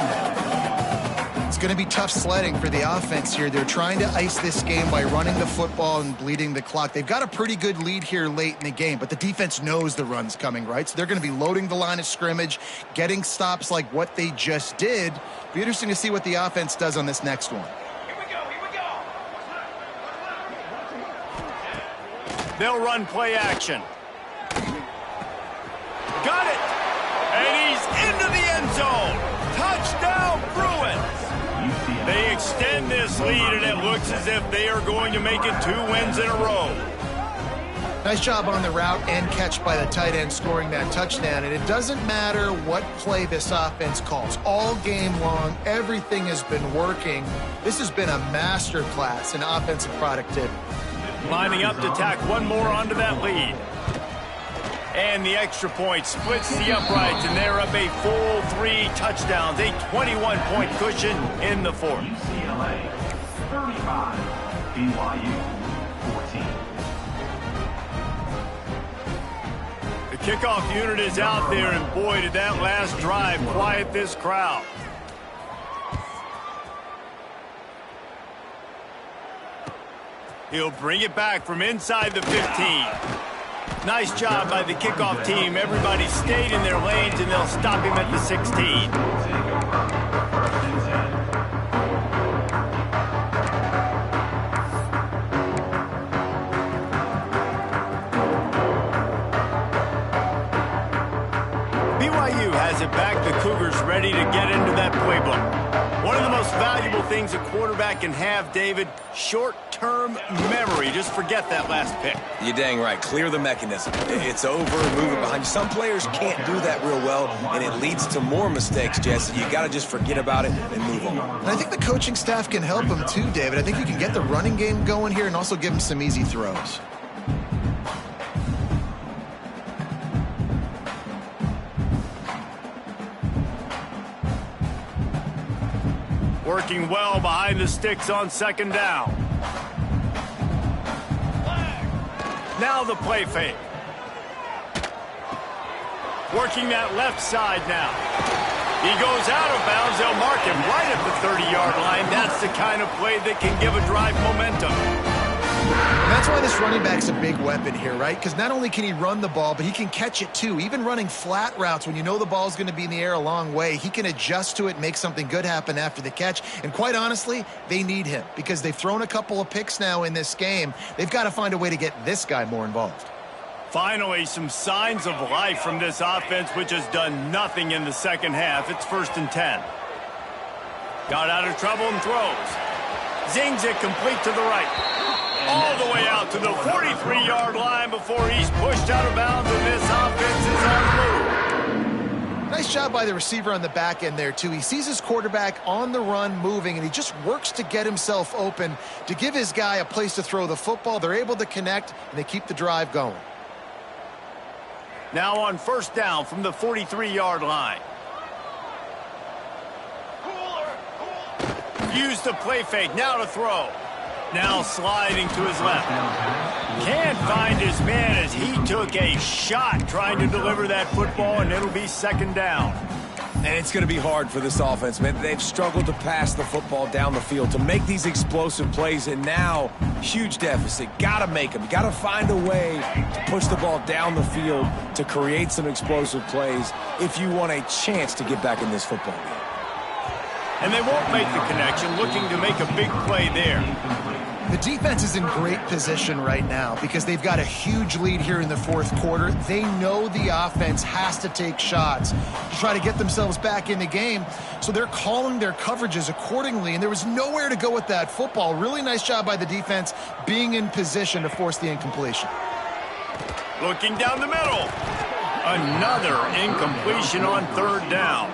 It's going to be tough sledding for the offense here. They're trying to ice this game by running the football and bleeding the clock. They've got a pretty good lead here late in the game, but the defense knows the run's coming, right? So they're going to be loading the line of scrimmage, getting stops like what they just did. Be interesting to see what the offense does on this next one. Here we go. They'll run play action. Got it. And he's into the end zone. Touchdown, Bruins. They extend this lead, and it looks as if they are going to make it 2 wins in a row. Nice job on the route and catch by the tight end scoring that touchdown. And it doesn't matter what play this offense calls. All game long, everything has been working. This has been a masterclass in offensive productivity. Lining up to tack one more onto that lead. And the extra point splits the uprights, and they're up a full 3 touchdowns, a 21-point cushion in the fourth. UCLA 35, BYU 14. The kickoff unit is out there, and boy, did that last drive quiet this crowd. He'll bring it back from inside the 15. Nice job by the kickoff team. Everybody stayed in their lanes, and they'll stop him at the 16. BYU has it back. The Cougars ready to get into that playbook. One of the most valuable things a quarterback can have, David, short-term memory. Just forget that last pick. You're dang right. Clear the mechanism. It's over, move it behind you. Some players can't do that real well, and it leads to more mistakes, Jesse. You got to just forget about it and move on. And I think the coaching staff can help him too, David. I think you can get the running game going here and also give him some easy throws. Working well behind the sticks on second down. Now the play fake. Working that left side now. He goes out of bounds. They'll mark him right at the 30-yard line. That's the kind of play that can give a drive momentum. And that's why this running back's a big weapon here, right? Because not only can he run the ball, but he can catch it too. Even running flat routes when you know the ball's going to be in the air a long way, he can adjust to it, make something good happen after the catch. And quite honestly, they need him because they've thrown a couple of picks now in this game. They've got to find a way to get this guy more involved. Finally, some signs of life from this offense, which has done nothing in the second half. It's 1st and 10. Got out of trouble and throws. Zings it complete to the right. All the way out to the 43-yard line before he's pushed out of bounds, and this offense is on the move. Nice job by the receiver on the back end there, too. He sees his quarterback on the run moving, and he just works to get himself open to give his guy a place to throw the football. They're able to connect, and they keep the drive going. Now on 1st down from the 43-yard line. Use the play fake. Now to throw. Now sliding to his left. Can't find his man as he took a shot trying to deliver that football, and it'll be 2nd down. And it's going to be hard for this offense, man. They've struggled to pass the football down the field, to make these explosive plays, and now huge deficit. Got to make them. Got to find a way to push the ball down the field to create some explosive plays if you want a chance to get back in this football game. And they won't make the connection, looking to make a big play there. The defense is in great position right now because they've got a huge lead here in the 4th quarter. They know the offense has to take shots to try to get themselves back in the game, so they're calling their coverages accordingly, and there was nowhere to go with that football. Really nice job by the defense being in position to force the incompletion. Looking down the middle. Another incompletion on 3rd down.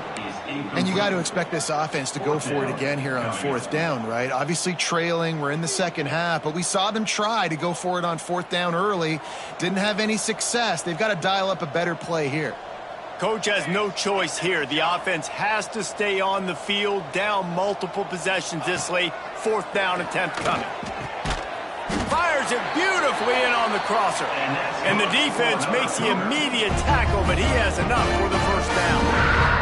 And you got to expect this offense to go for it again here on 4th down, right? Obviously trailing, we're in the second half, but we saw them try to go for it on 4th down early. Didn't have any success. They've got to dial up a better play here. Coach has no choice here. The offense has to stay on the field, down multiple possessions this late. 4th down attempt coming. Fires it beautifully in on the crosser. And the defense makes the immediate tackle, but he has enough for the 1st down.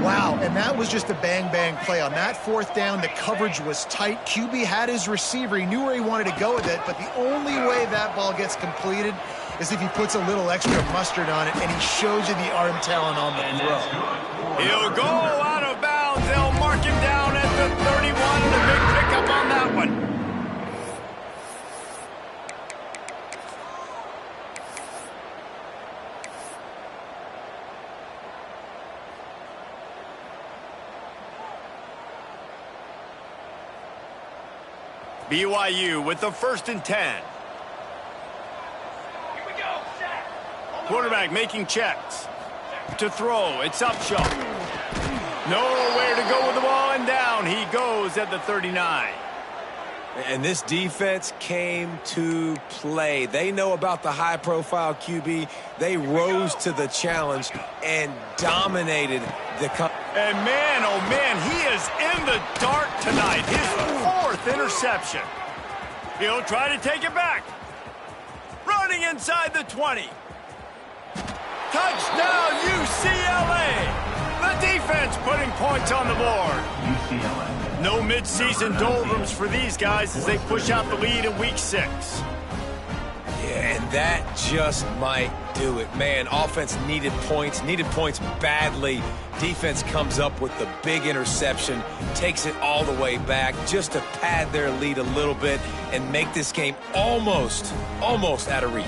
Wow, and that was just a bang-bang play. On that 4th down, the coverage was tight. QB had his receiver. He knew where he wanted to go with it, but the only way that ball gets completed is if he puts a little extra mustard on it, and he shows you the arm talent on the throw. He'll go out of bounds. They'll mark him down at the 31, and a big pickup on that one. BYU with the 1st and 10. Quarterback making checks. To throw, it's Upshaw. Nowhere to go with the ball, and down he goes at the 39. And this defense came to play. They know about the high-profile QB. They rose to the challenge and dominated the And man, oh man, he is in the dark tonight. His 4th interception. He'll try to take it back. Running inside the 20. Touchdown, UCLA. The defense putting points on the board. UCLA. No midseason doldrums for these guys as they push out the lead in week 6. Yeah, and that just might do it. Man, offense needed points badly. Defense comes up with the big interception, takes it all the way back just to pad their lead a little bit and make this game almost out of reach.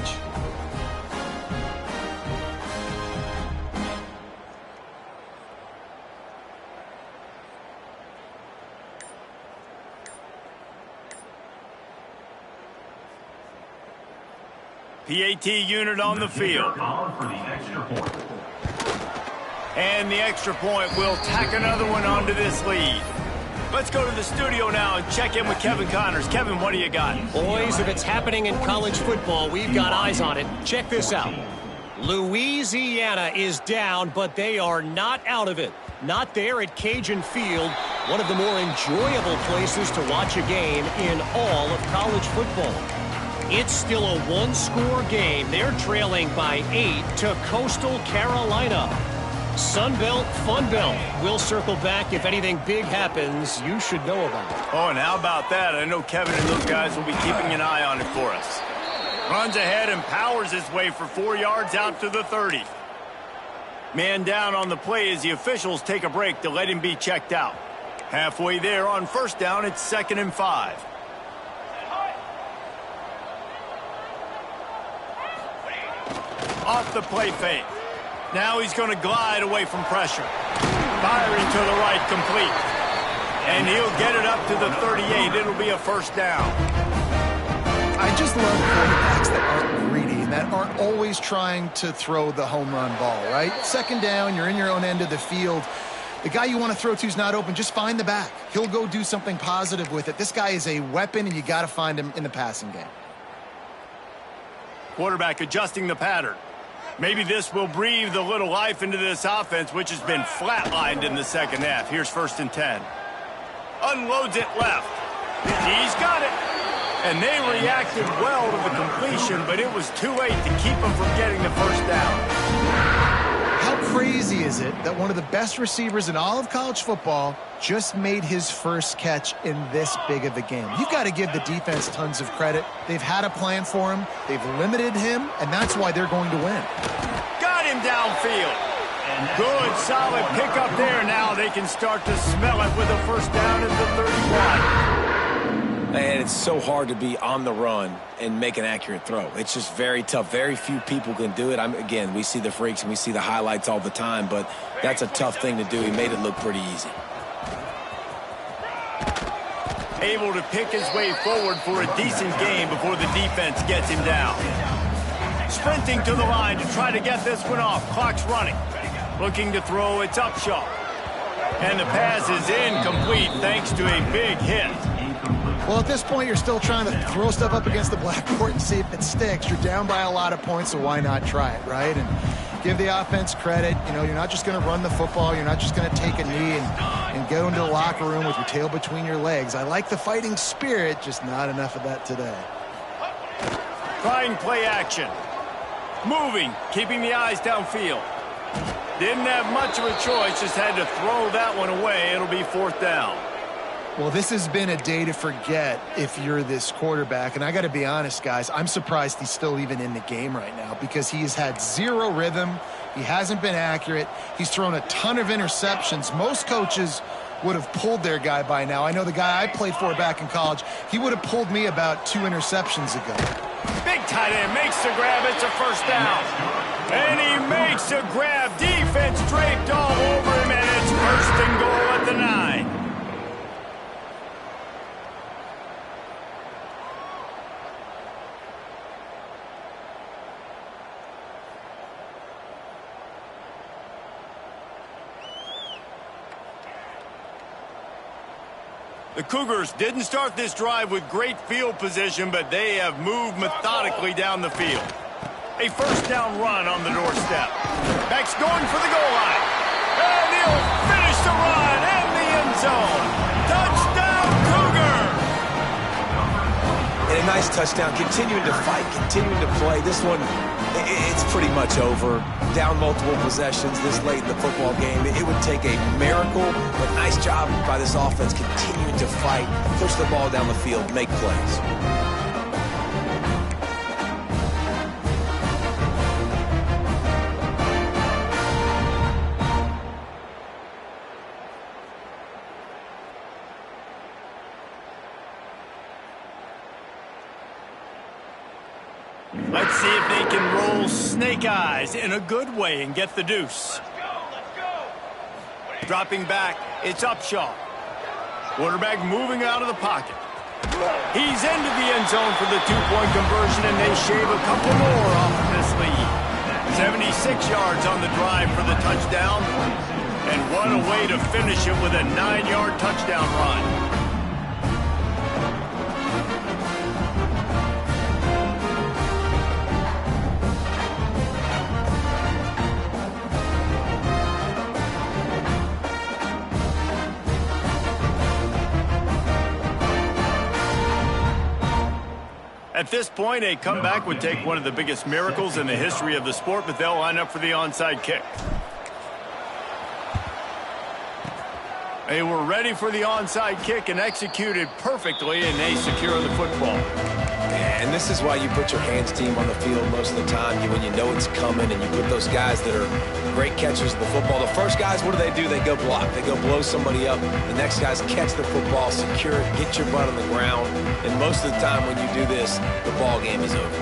PAT unit on the field. For the extra point. And the extra point will tack another one onto this lead. Let's go to the studio now and check in with Kevin Connors. Kevin, what do you got? Boys, if it's happening in college football, we've got eyes on it. Check this out. Louisiana is down, but they are not out of it. Not there at Cajun Field, one of the more enjoyable places to watch a game in all of college football. It's still a one-score game. They're trailing by 8 to Coastal Carolina. Sunbelt, Funbelt. We'll circle back if anything big happens you should know about. Oh, and how about that? I know Kevin and those guys will be keeping an eye on it for us. Runs ahead and powers his way for 4 yards out to the 30. Man down on the play as the officials take a break to let him be checked out. Halfway there on first down, it's 2nd and 5. Off the play fake. Now he's going to glide away from pressure. Firing to the right, complete. And he'll get it up to the 38. It'll be a first down. I just love quarterbacks that aren't greedy and that aren't always trying to throw the home run ball, right? 2nd down, you're in your own end of the field. The guy you want to throw to is not open. Just find the back. He'll go do something positive with it. This guy is a weapon, and you got to find him in the passing game. Quarterback adjusting the pattern. Maybe this will breathe a little life into this offense, which has been flatlined in the second half. Here's 1st and 10. Unloads it left. He's got it. And they reacted well to the completion, but it was too late to keep them from getting the first down. How crazy is it that one of the best receivers in all of college football just made his first catch in this big of a game? You've got to give the defense tons of credit. They've had a plan for him. They've limited him, and that's why they're going to win. Got him downfield. Good, solid pickup there. Now they can start to smell it with a first down at the 31. And it's so hard to be on the run and make an accurate throw. It's just very tough. Very few people can do it. Again, we see the freaks and we see the highlights all the time, but that's a tough thing to do. He made it look pretty easy. Able to pick his way forward for a decent gain before the defense gets him down. Sprinting to the line to try to get this one off. Clock's running. Looking to throw, it's Upshaw. And the pass is incomplete thanks to a big hit. Well, at this point, you're still trying to throw stuff up against the blackboard and see if it sticks. You're down by a lot of points, so why not try it, right? And give the offense credit. You know, you're not just going to run the football. You're not just going to take a knee and go into the locker room with your tail between your legs. I like the fighting spirit, just not enough of that today. Trying play action. Moving, keeping the eyes downfield. Didn't have much of a choice, just had to throw that one away. It'll be 4th down. Well, this has been a day to forget if you're this quarterback. And I got to be honest, guys, I'm surprised he's still even in the game right now because he has had zero rhythm. He hasn't been accurate. He's thrown a ton of interceptions. Most coaches would have pulled their guy by now. I know the guy I played for back in college, he would have pulled me about 2 interceptions ago. Big tight end makes the grab. It's a first down. And he makes a grab. Defense draped all over him, and it's 1st and goal at the 9. The Cougars didn't start this drive with great field position, but they have moved methodically down the field. A first down run on the doorstep. Beck's going for the goal line. And he'll finish the run in the end zone. Touchdown, Cougar! And a nice touchdown. Continuing to fight, continuing to play. This one, it's pretty much over. Down multiple possessions this late in the football game. It would take a miracle, but nice job by this offense continuing to fight, push the ball down the field, make plays. Let's see if they can roll snake eyes in a good way and get the deuce. Dropping back, it's Upshaw. Quarterback moving out of the pocket. He's into the end zone for the two-point conversion, and they shave a couple more off of this lead. 76 yards on the drive for the touchdown. And what a way to finish it with a 9-yard touchdown run. At this point, a comeback would take one of the biggest miracles in the history of the sport, but they'll line up for the onside kick. They were ready for the onside kick and executed perfectly, and they secure the football. And this is why you put your hands team on the field most of the time. When you know it's coming, and you put those guys that are great catchers of the football. The first guys, what do? They go block. They go blow somebody up. The next guys catch the football, secure it, get your butt on the ground. And most of the time when you do this, the ball game is over.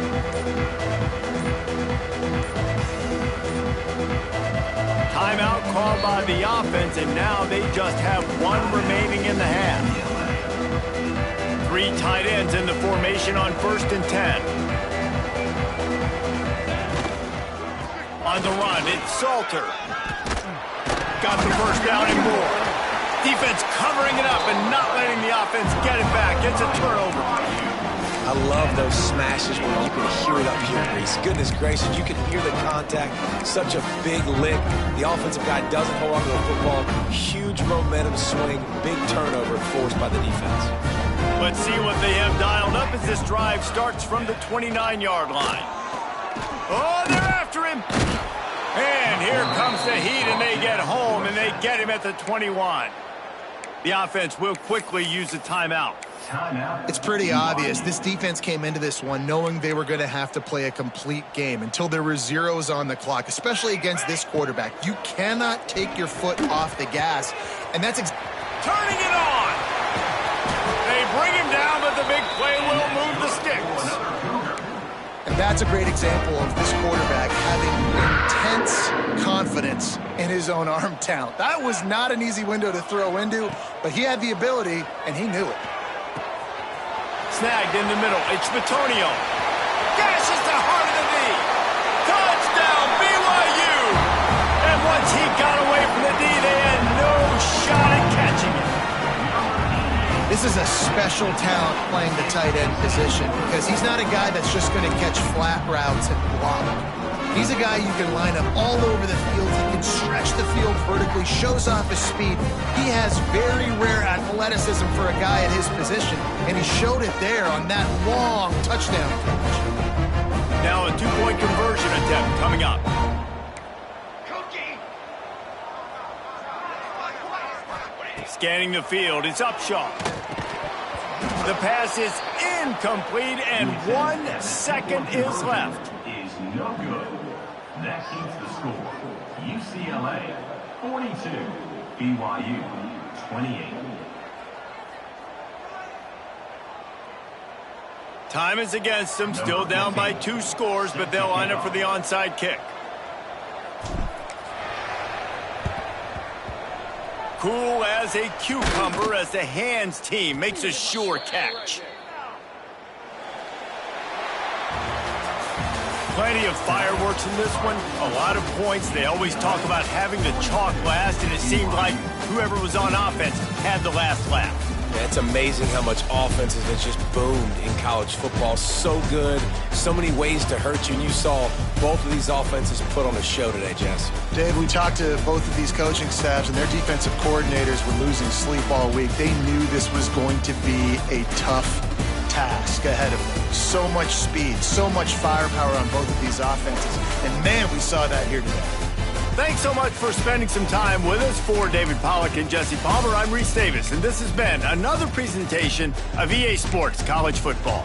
Timeout called by the offense, and now they just have one remaining in the half. 3 tight ends in the formation on 1st and 10. On the run, it's Salter. Got the first down and more. Defense covering it up and not letting the offense get it back. It's a turnover. I love those smashes where you can hear it up here, Reese. Goodness gracious, you can hear the contact. Such a big lick. The offensive guy doesn't hold on to the football. Huge momentum swing. Big turnover forced by the defense. Let's see what they have dialed up as this drive starts from the 29-yard line. Oh, they're after him. And here comes the heat, and they get home, and they get him at the 21. The offense will quickly use a timeout. It's pretty obvious. This defense came into this one knowing they were going to have to play a complete game until there were zeros on the clock, especially against this quarterback. You cannot take your foot off the gas, and that's turning it on. They bring him down, but the big play will move the sticks. And that's a great example of this quarterback having intense confidence in his own arm talent. That was not an easy window to throw into, but he had the ability, and he knew it. Snagged in the middle. It's Bitonio. Gashes the heart of the knee. Touchdown, BYU. And once he got away from the knee, they had no shot at catching it. This is a special talent playing the tight end position because he's not a guy that's just going to catch flat routes and block. He's a guy you can line up all over the field. He can stretch the field vertically, shows off his speed. He has very rare athleticism for a guy at his position, and he showed it there on that long touchdown catch. Now a 2-point conversion attempt coming up. Scanning the field, it's Upshaw. The pass is incomplete, and 1 second is left. Is no good. That keeps the score. UCLA 42, BYU 28. Time is against them, still down by 2 scores, but they'll line up for the onside kick. Cool as a cucumber as the hands team makes a sure catch. Plenty of fireworks in this one, a lot of points. They always talk about having the chalk last, and it seemed like whoever was on offense had the last laugh. Yeah, it's amazing how much offense has just boomed in college football. So good, so many ways to hurt you, and you saw both of these offenses put on a show today, Jess. Dave, we talked to both of these coaching staffs, and their defensive coordinators were losing sleep all week. They knew this was going to be a tough task ahead of them. So much speed, so much firepower on both of these offenses. And man, we saw that here today. Thanks so much for spending some time with us. For David Pollack and Jesse Palmer, I'm Reese Davis, and this has been another presentation of EA Sports College Football.